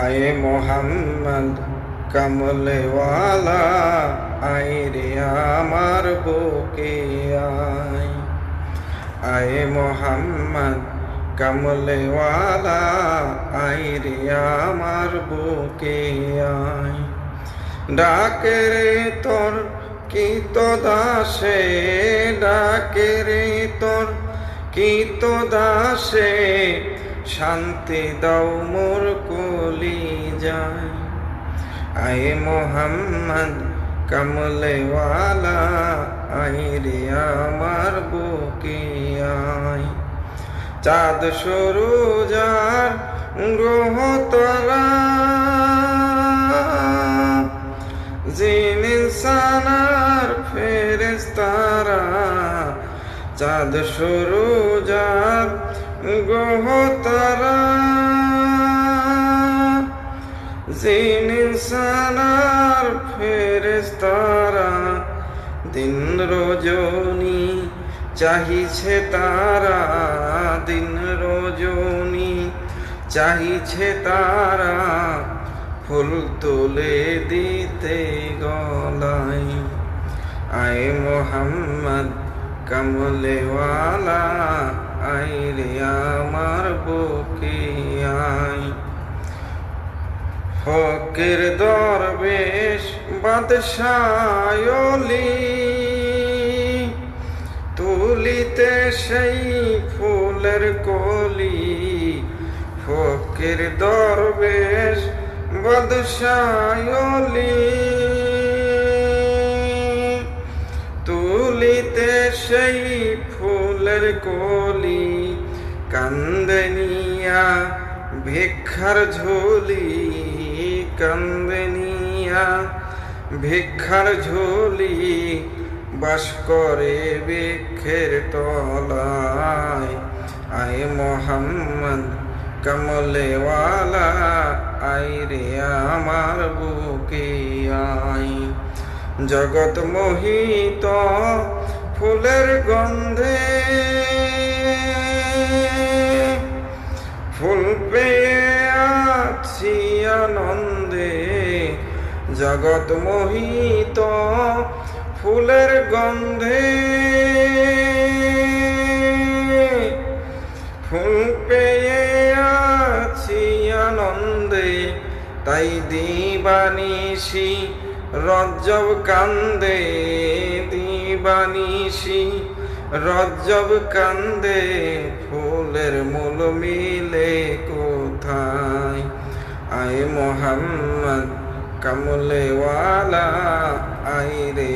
আয়ে মোহাম্মদ কমলেওয়ালা আয় রে আমার বুকে আয়। আয়ে মোহাম্মদ কমলেওয়ালা আয় রে আমার বুকে আয়। ডাকে রে তোর কিত দাসে, ডাকে রে তোর কিত দাসে, শান্তি দাও মোর কলিজায়। আয়ে মোহাম্মদ কমলেওয়ালা আয় রে আমার বুকে আয়। চাঁদ সূরুজার গ্রহ তারা, জিন ইনসানার ফেরেশতারা, চাঁদ সূরুজার গ্রহ তারা, জিন ইনসানার ফেরেশতারা, দিন রজনী চাহিছে তারা, দিন রজনী চাহিছে তারা, ফুল তুলে দিতে গলায়। আয়ে মোহাম্মদ কমলেওয়ালা আয় রে আমার বুকে আয়। ফকির দরবেশ বাদশায়লি, তুলিতে সেই ফুলের কলি। ফকির দরবেশ বাদশায়লি, তুলিতে সেই ফুলের কলি। কান্দে নিয়া ভিক্ষার ঝুলি, কান্দে নিয়া ভিক্ষার ঝুলি, বাস করে বৃক্ষের তলায়। আয়ে মোহাম্মদ কমলেওয়ালা আয় রে আমার বুকে আয়। জগৎ মোহিত ফুলের গন্ধে, ফুল পেয়ে আছি আনন্দে। জগৎ মোহিত ফুলের গন্ধে, ফুল পেয়ে আছি আনন্দে। তাই দিবানিশি রজ্জব কান্দে, দিবানিশি রজ্জব কান্দে। ফুলের মূল মিলে কোথায়? আয়ে মোহাম্মদ কমলেওয়ালা আয় রে